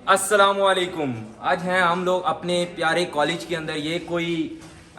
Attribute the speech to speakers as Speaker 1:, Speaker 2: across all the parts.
Speaker 1: अस्सलामुअलैकुम। आज हैं हम लोग अपने प्यारे कॉलेज के अंदर। ये कोई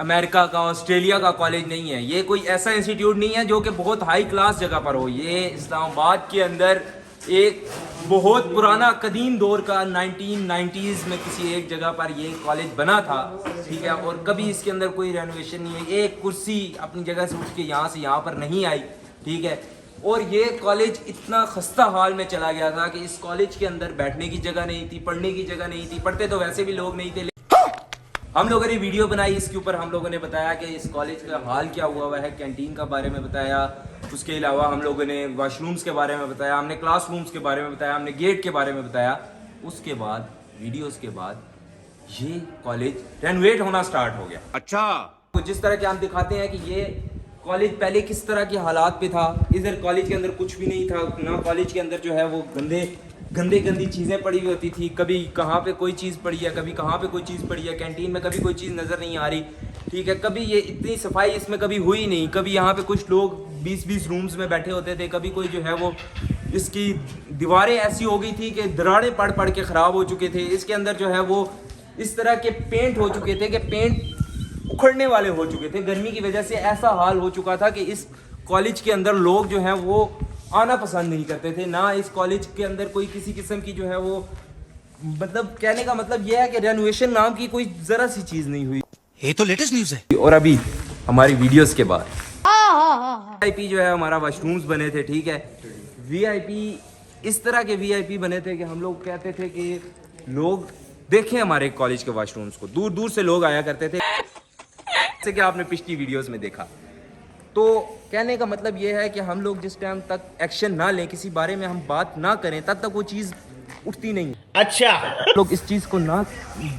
Speaker 1: अमेरिका का ऑस्ट्रेलिया का कॉलेज नहीं है, ये कोई ऐसा इंस्टीट्यूट नहीं है जो कि बहुत हाई क्लास जगह पर हो। ये इस्लामाबाद के अंदर एक बहुत पुराना कदीम दौर का 1990s में किसी एक जगह पर ये कॉलेज बना था, ठीक है। और कभी इसके अंदर कोई रेनोवेशन नहीं है, एक कुर्सी अपनी जगह से उठ के यहाँ से यहाँ पर नहीं आई, ठीक है। और ये कॉलेज इतना खस्ता हाल में चला गया था कि इस कॉलेज के अंदर बैठने की जगह नहीं थी, पढ़ने की जगह नहीं थी, पढ़ते तो वैसे भी लोग नहीं थे। हम लोगों ने वीडियो बनाई इसके ऊपर, हम लोगों ने बताया कि इस कॉलेज का हाल क्या हुआ है, कैंटीन का बारे में बताया, उसके अलावा हम लोगों ने वॉशरूम्स के बारे में बताया, हमने क्लासरूम्स के बारे में बताया, हमने गेट के बारे में बताया। उसके बाद वीडियोस के बाद ये कॉलेज रेनोवेट होना स्टार्ट हो गया।
Speaker 2: अच्छा,
Speaker 1: तो जिस तरह के हम दिखाते हैं कि ये कॉलेज पहले किस तरह के हालात पे था। इधर कॉलेज के अंदर कुछ भी नहीं था ना, कॉलेज के अंदर जो है वो गंदी चीज़ें पड़ी हुई होती थी। कभी कहाँ पे कोई चीज़ पड़ी है, कभी कहाँ पे कोई चीज़ पड़ी है, कैंटीन में कभी कोई चीज़ नज़र नहीं आ रही, ठीक है। कभी ये इतनी सफाई इसमें कभी हुई नहीं। कभी यहाँ पे कुछ लोग 20-20 रूम्स में बैठे होते थे। कभी कोई जो है वो इसकी दीवारें ऐसी हो गई थी कि दरारें पड़ पड़ के ख़राब हो चुके थे। इसके अंदर जो है वो इस तरह के पेंट हो चुके थे कि पेंट उखड़ने वाले हो चुके थे। गर्मी की वजह से ऐसा हाल हो चुका था कि इस कॉलेज के अंदर लोग जो हैं वो आना पसंद नहीं करते थे। ना इस कॉलेज के अंदर कोई किसी किस्म की जो है वो, मतलब कहने का मतलब यह है कि रेनोवेशन नाम की कोई ज़रा सी चीज़ नहीं हुई।
Speaker 2: ये तो लेटेस्ट न्यूज़ है।
Speaker 1: और अभी हमारी वीडियोस के बाद वीआईपी जो है हमारा वॉशरूम्स बने थे, ठीक है। वीआईपी इस तरह के वीआईपी बने थे कि हम लोग कहते थे कि लोग देखें हमारे कॉलेज के वॉशरूम्स को, दूर दूर से लोग आया करते थे, जैसे कि आपने पिछली वीडियोस में देखा। तो कहने का मतलब ये है कि हम लोग जिस टाइम तक एक्शन ना लें, किसी बारे में हम बात ना करें, तब तक वो चीज़ उठती नहीं।
Speaker 2: अच्छा,
Speaker 1: लोग इस चीज़ को ना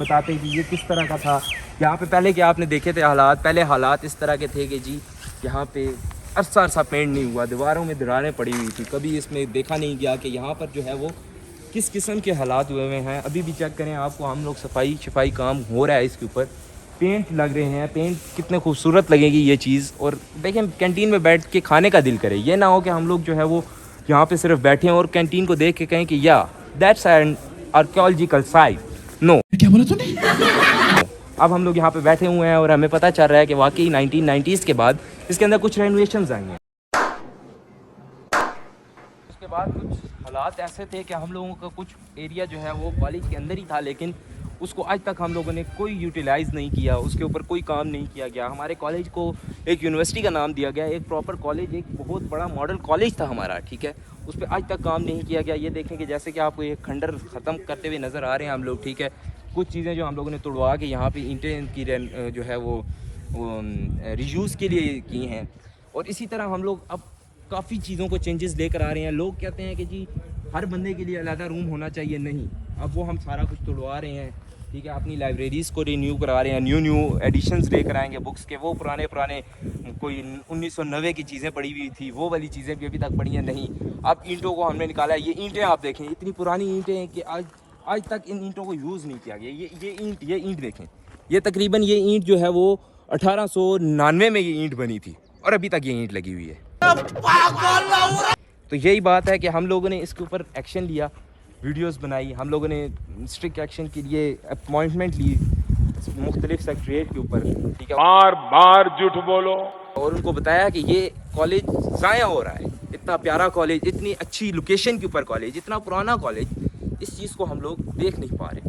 Speaker 1: बताते कि ये किस तरह का था। यहाँ पे पहले क्या आपने देखे थे हालात, पहले हालात इस तरह के थे कि जी यहाँ पे अरसा पेंट नहीं हुआ, दीवारों में दरारें पड़ी हुई थी। कभी इसमें देखा नहीं गया कि यहाँ पर जो है वो किस किस्म के हालात हुए हुए हैं। अभी भी चेक करें आपको, हम लोग सफाई काम हो रहा है इसके ऊपर, पेंट लग रहे हैं, पेंट कितने खूबसूरत लगेगी ये चीज़। और देखें कैंटीन में बैठ के खाने का दिल करे, ये ना हो कि हम लोग जो है वो यहाँ पे सिर्फ बैठे हैं और कैंटीन को देख के कहें कि या that's an archaeological site. No,
Speaker 2: क्या बोला तूने?
Speaker 1: अब हम लोग यहाँ पे बैठे हुए हैं और हमें पता चल रहा है कि वाकई 1990s के बाद इसके अंदर कुछ रेनोवेशंस आई हैं। उसके बाद कुछ हालात ऐसे थे कि हम लोगों का कुछ एरिया जो है वो कॉलेज के अंदर ही था, लेकिन उसको आज तक हम लोगों ने कोई यूटिलाइज़ नहीं किया, उसके ऊपर कोई काम नहीं किया गया। हमारे कॉलेज को एक यूनिवर्सिटी का नाम दिया गया, एक प्रॉपर कॉलेज, एक बहुत बड़ा मॉडल कॉलेज था हमारा, ठीक है। उस पर आज तक काम नहीं किया गया। ये देखें कि जैसे कि आपको ये खंडर ख़त्म करते हुए नज़र आ रहे हैं हम लोग, ठीक है। कुछ चीज़ें जो हम लोगों ने तोड़वा के यहाँ पे ईंटें की जो है वो रीयूज़ के लिए की हैं। और इसी तरह हम लोग अब काफ़ी चीज़ों को चेंजेस लेकर आ रहे हैं। लोग कहते हैं कि जी हर बंदे के लिए अलग रूम होना चाहिए, नहीं, अब वो हम सारा कुछ तोड़वा रहे हैं, ठीक है। अपनी लाइब्रेरीज़ को रिन्यू करा रहे हैं, न्यू एडिशंस लेकर आएंगे बुक्स के। वो पुराने कोई 1990 की चीज़ें पड़ी हुई थी, वो वाली चीज़ें भी अभी तक पड़ी हैं नहीं। अब ईंटों को हमने निकाला है। ये ईंटें आप देखें, इतनी पुरानी ईंटें हैं कि आज तक इन ईंटों को यूज़ नहीं किया गया। ये ईंट देखें, ये तकरीबन ये ईंट जो है वो 1899 में ये ईंट बनी थी और अभी तक ये ईंट लगी हुई है। तो यही बात है कि हम लोगों ने इसके ऊपर एक्शन लिया, वीडियोस बनाई, हम लोगों ने स्ट्रिक्ट एक्शन के लिए अपॉइंटमेंट ली मुख्तलिफ सेक्रेटरीट के ऊपर, ठीक है।
Speaker 3: बार बार झूठ बोलो
Speaker 1: और उनको बताया कि ये कॉलेज ज़ाया हो रहा है। इतना प्यारा कॉलेज, इतनी अच्छी लोकेशन के ऊपर कॉलेज, इतना पुराना कॉलेज, इस चीज़ को हम लोग देख नहीं पा रहे।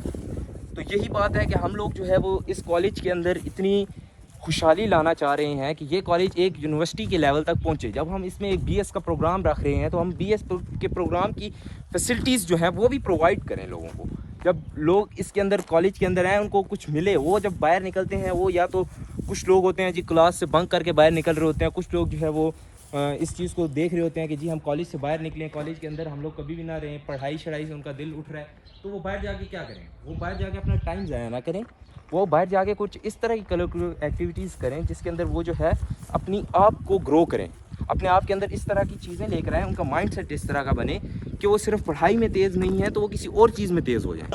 Speaker 1: तो यही बात है कि हम लोग जो है वो इस कॉलेज के अंदर इतनी खुशहाली लाना चाह रहे हैं कि ये कॉलेज एक यूनिवर्सिटी के लेवल तक पहुंचे। जब हम इसमें एक बीएस का प्रोग्राम रख रहे हैं तो हम बीएस के प्रोग्राम की फैसिलिटीज़ जो हैं वो भी प्रोवाइड करें लोगों को। जब लोग इसके अंदर कॉलेज के अंदर आए, उनको कुछ मिले, वो जब बाहर निकलते हैं, वो या तो कुछ लोग होते हैं जी क्लास से बंक करके बाहर निकल रहे होते हैं, कुछ लोग जो है वो इस चीज़ को देख रहे होते हैं कि जी हम कॉलेज से बाहर निकलें, कॉलेज के अंदर हम लोग कभी भी ना रहें, पढ़ाई शढ़ाई से उनका दिल उठ रहा है, तो वो बाहर जाके क्या करें, वो बाहर जाके अपना टाइम ज़ाया ना करें, वो बाहर जाके कुछ इस तरह की करिकुलर एक्टिविटीज़ करें जिसके अंदर वो जो है अपनी आप को ग्रो करें, अपने आप के अंदर इस तरह की चीज़ें लेकर आएँ, उनका माइंड सेट इस तरह का बने कि वो सिर्फ पढ़ाई में तेज़ नहीं है तो वो किसी और चीज़ में तेज़ हो जाए।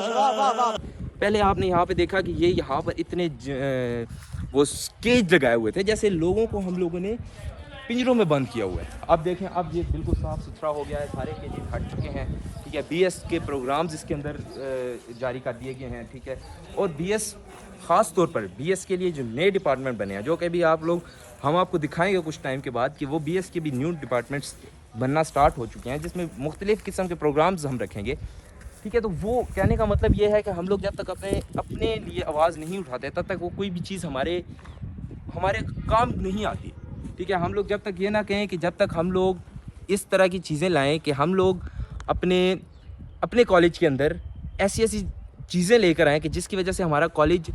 Speaker 1: पहले आपने यहाँ पे देखा कि ये यहाँ पर इतने वो स्टेज लगाए हुए थे, जैसे लोगों को हम लोगों ने पिंजरों में बंद किया हुआ है। अब देखें, अब ये बिल्कुल साफ़ सुथरा हो गया है, सारे केजेस हट चुके हैं, ठीक है। बीएस के प्रोग्राम्स इसके अंदर जारी कर दिए गए हैं, ठीक है। और बीएस ख़ास तौर पर बीएस के लिए जो नए डिपार्टमेंट बने हैं, जो कि भी आप लोग हम आपको दिखाएंगे कुछ टाइम के बाद कि वो बीएस के भी न्यू डिपार्टमेंट्स बनना स्टार्ट हो चुके हैं, जिसमें मुख्तलिफ़ किस्म के प्रोग्राम्स हम रखेंगे, ठीक है। तो वो कहने का मतलब ये है कि हम लोग जब तक अपने लिए आवाज़ नहीं उठाते तब तक वो कोई भी चीज़ हमारे काम नहीं आती, ठीक है। हम लोग जब तक ये ना कहें कि जब तक हम लोग इस तरह की चीज़ें लाएं कि हम लोग अपने कॉलेज के अंदर ऐसी चीज़ें लेकर आएँ कि जिसकी वजह से हमारा कॉलेज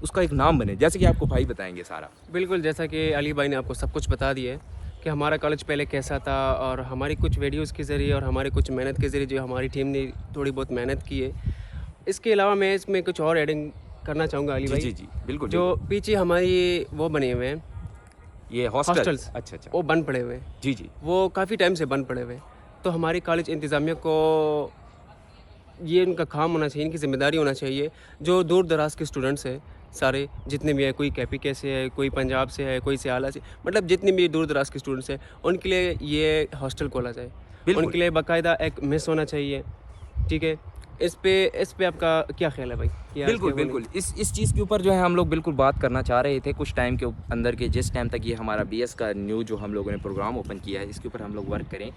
Speaker 1: उसका एक नाम बने, जैसे कि आपको भाई बताएंगे सारा।
Speaker 3: बिल्कुल, जैसा कि अली भाई ने आपको सब कुछ बता दिया है कि हमारा कॉलेज पहले कैसा था, और हमारी कुछ वीडियोस के ज़रिए और हमारी कुछ मेहनत के ज़रिए जो हमारी टीम ने थोड़ी बहुत मेहनत की है। इसके अलावा मैं इसमें कुछ और एडिंग करना चाहूँगा अली भाई।
Speaker 1: जी बिल्कुल।
Speaker 3: जो पीछे हमारी वो बने हुए हैं,
Speaker 1: ये
Speaker 3: हॉस्टल्स,
Speaker 1: अच्छा,
Speaker 3: वो बंद पड़े हुए हैं।
Speaker 1: जी,
Speaker 3: वो काफ़ी टाइम से बंद पड़े हुए हैं। तो हमारी कॉलेज इंतज़ामिया को ये इनका काम होना चाहिए, इनकी ज़िम्मेदारी होना चाहिए। जो दूर दराज के स्टूडेंट्स हैं सारे, जितने भी हैं, कोई KPK से है, कोई पंजाब से है, कोई सियाला से, मतलब जितने भी दूर दराज के स्टूडेंट्स हैं, उनके लिए ये हॉस्टल खोला जाए। उनके लिए बाकायदा एक मेस होना चाहिए, ठीक है। इस पे आपका क्या ख्याल है भाई?
Speaker 1: बिल्कुल। इस चीज़ के ऊपर जो है हम लोग बिल्कुल बात करना चाह रहे थे कुछ टाइम के अंदर के, जिस टाइम तक ये हमारा BS का न्यू जो हम लोगों ने प्रोग्राम ओपन किया है, इसके ऊपर हम लोग वर्क करें।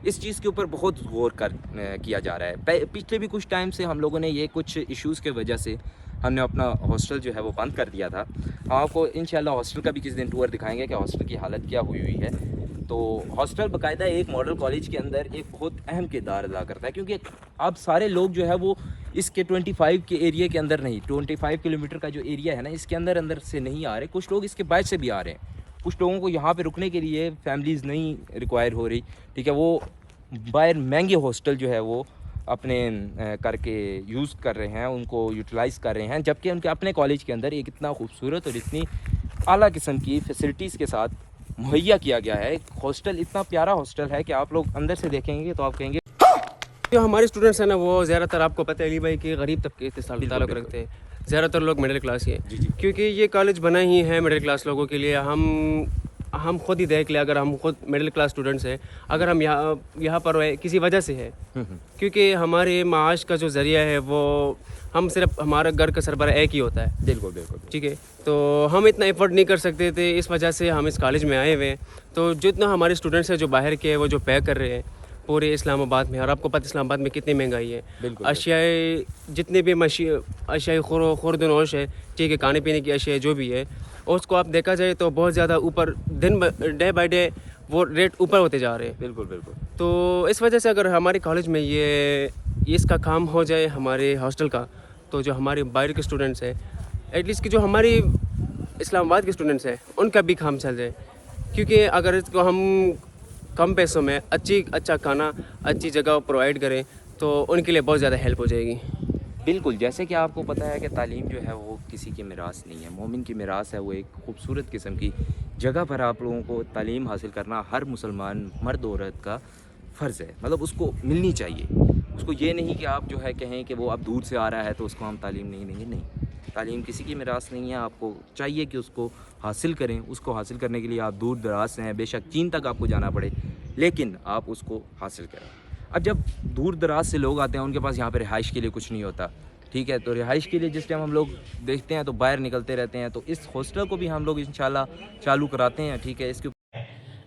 Speaker 1: इस चीज़ के ऊपर बहुत गौर किया जा रहा है। पिछले भी कुछ टाइम से हम लोगों ने ये कुछ इश्यूज़ के वजह से हमने अपना हॉस्टल जो है वो बंद कर दिया था। हम आपको इंशाल्लाह हॉस्टल का भी किसी दिन टूर दिखाएंगे कि हॉस्टल की हालत क्या हुई है। तो हॉस्टल बाकायदा एक मॉडल कॉलेज के अंदर एक बहुत अहम किरदार अदा करता है, क्योंकि अब सारे लोग जो है वो इसके 25 के एरिया के अंदर नहीं, 25 किलोमीटर का जो एरिया है ना, इसके अंदर से नहीं आ रहे। कुछ लोग इसके बाहर से भी आ रहे हैं। कुछ लोगों को यहाँ पे रुकने के लिए फैमिलीज़ नहीं रिक्वायर हो रही, ठीक है। वो बाहर महंगे हॉस्टल जो है वो अपने करके यूज़ कर रहे हैं, उनको यूटिलाइज़ कर रहे हैं, जबकि उनके अपने कॉलेज के अंदर एक इतना खूबसूरत और इतनी आला किस्म की फैसिलिटीज़ के साथ मुहैया किया गया है। हॉस्टल इतना प्यारा हॉस्टल है कि आप लोग अंदर से देखेंगे तो आप कहेंगे।
Speaker 3: जो हमारे स्टूडेंट्स हैं ना, वो ज़्यादातर आपको पता है अली भाई कि गरीब तबके से ताल्लुक़ रखते हैं। ज़्यादातर लोग मिडिल क्लास ही हैं, क्योंकि ये कॉलेज बना ही है मिडिल क्लास लोगों के लिए। हम खुद ही देख लें, अगर हम खुद मिडिल क्लास स्टूडेंट्स हैं, अगर हम यहाँ पर किसी वजह से है, क्योंकि हमारे माश का जो ज़रिया है वो हम सिर्फ हमारा घर का सरबराह एक ही होता है।
Speaker 1: बिल्कुल,
Speaker 3: ठीक है। तो हम इतना एफर्ट नहीं कर सकते थे, इस वजह से हम इस कॉलेज में आए हुए हैं। तो जितना हमारे स्टूडेंट्स हैं जो बाहर के हैं, वो जो पे कर रहे हैं पूरे इस्लामाबाद में, और आपको पता है इस्लामाबाद में कितनी महंगाई है। अशियाए जितने भी अशियाई खुर्दनोश है, ठीक है, खाने पीने की अशिया जो भी है, उसको आप देखा जाए तो बहुत ज़्यादा ऊपर डे बाय डे वो रेट ऊपर होते जा रहे हैं।
Speaker 1: बिल्कुल।
Speaker 3: तो इस वजह से अगर हमारे कॉलेज में ये इसका काम हो जाए, हमारे हॉस्टल का, तो जो हमारे बाहर के स्टूडेंट्स हैं, एटलीस्ट कि जो हमारी इस्लामाबाद के स्टूडेंट्स हैं, उनका भी काम चल जाए। क्योंकि अगर इसको हम कम पैसों में अच्छा खाना, अच्छी जगह प्रोवाइड करें, तो उनके लिए बहुत ज़्यादा हेल्प हो जाएगी।
Speaker 1: बिल्कुल, जैसे कि आपको पता है कि तालीम जो है वो किसी की मिरास नहीं है, मोमिन की मिरास है। वो एक खूबसूरत किस्म की जगह पर आप लोगों को तालीम हासिल करना हर मुसलमान मर्द औरत का फ़र्ज़ है, मतलब उसको मिलनी चाहिए। उसको ये नहीं कि आप जो है कहें कि वो अब दूर से आ रहा है तो उसको हम तालीम नहीं देंगे, नहीं। तालीम किसी की मिरास नहीं है, आपको चाहिए कि उसको हासिल करें। उसको हासिल करने के लिए आप दूर दराज से हैं, बेशक चीन तक आपको जाना पड़े, लेकिन आप उसको हासिल करें। अब जब दूर दराज से लोग आते हैं, उनके पास यहाँ पे रिहाइश के लिए कुछ नहीं होता, ठीक है। तो रिहाइश के लिए जिस टाइम हम लोग देखते हैं तो बाहर निकलते रहते हैं। तो इस हॉस्टल को भी हम लोग इंशाल्लाह चालू कराते हैं, ठीक है। इसके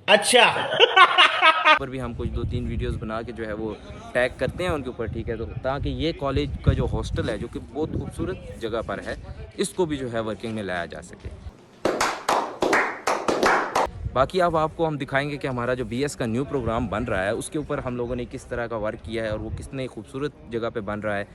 Speaker 2: अच्छा
Speaker 1: ऊपर भी हम कुछ 2-3 वीडियोस बना के जो है वो टैग करते हैं उनके ऊपर, ठीक है। तो ताकि ये कॉलेज का जो हॉस्टल है, जो कि बहुत खूबसूरत जगह पर है, इसको भी जो है वर्किंग में लाया जा सके। बाकी अब आपको हम दिखाएंगे कि हमारा जो BS का न्यू प्रोग्राम बन रहा है, उसके ऊपर हम लोगों ने किस तरह का वर्क किया है और वो कितने खूबसूरत जगह पे बन रहा है।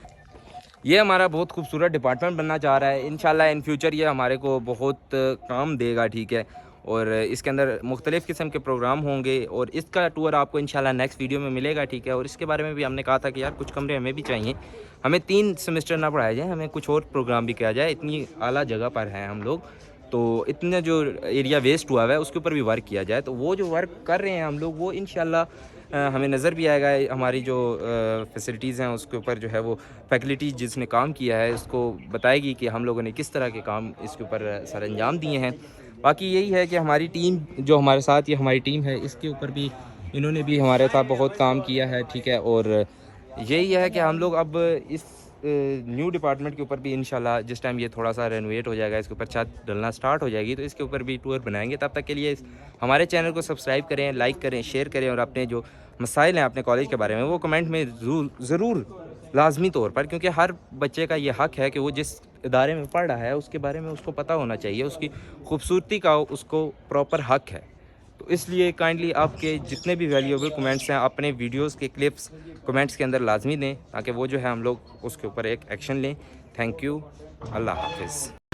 Speaker 1: ये हमारा बहुत खूबसूरत डिपार्टमेंट बनना चाह रहा है। इंशाल्लाह इन फ्यूचर ये हमारे को बहुत काम देगा, ठीक है। और इसके अंदर मुख्तलिफ़ किस्म के प्रोग्राम होंगे और इसका टूर आपको इंशाल्लाह नेक्स्ट वीडियो में मिलेगा, ठीक है। और इसके बारे में भी हमने कहा था कि यार कुछ कमरे हमें भी चाहिए, हमें 3 सेमेस्टर ना पढ़ाया जाए, हमें कुछ और प्रोग्राम भी किया जाए। इतनी आला जगह पर हैं हम लोग, तो इतना जो एरिया वेस्ट हुआ है उसके ऊपर भी वर्क किया जाए। तो वो जो वर्क कर रहे हैं हम लोग, वो इंशाल्लाह हमें नज़र भी आएगा। हमारी जो फैसिलिटीज़ हैं उसके ऊपर जो है वो फैकल्टी जिसने काम किया है उसको बताएगी कि हम लोगों ने किस तरह के काम इसके ऊपर सर अंजाम दिए हैं। बाकी यही है कि हमारी टीम जो हमारे साथ, ये हमारी टीम है, इसके ऊपर भी इन्होंने भी हमारे साथ बहुत काम किया है, ठीक है। और यही है कि हम लोग अब इस न्यू डिपार्टमेंट के ऊपर भी इंशाल्लाह जिस टाइम ये थोड़ा सा रेनोवेट हो जाएगा, इसके ऊपर छत डलना स्टार्ट हो जाएगी, तो इसके ऊपर भी टूर बनाएंगे। तब तक के लिए हमारे चैनल को सब्सक्राइब करें, लाइक करें, शेयर करें, और अपने जो मसाइल हैं अपने कॉलेज के बारे में वो कमेंट में ज़रूर लाजमी तौर पर, क्योंकि हर बच्चे का ये हक है कि वो जिस इदारे में पढ़ रहा है उसके बारे में उसको पता होना चाहिए, उसकी खूबसूरती का उसको प्रॉपर हक है। तो इसलिए काइंडली आपके जितने भी वैल्यूएबल कमेंट्स हैं अपने वीडियोस के क्लिप्स कमेंट्स के अंदर लाजमी दें, ताकि वो जो है हम लोग उसके ऊपर एक एक्शन लें। थैंक यू, अल्लाह हाफिज़।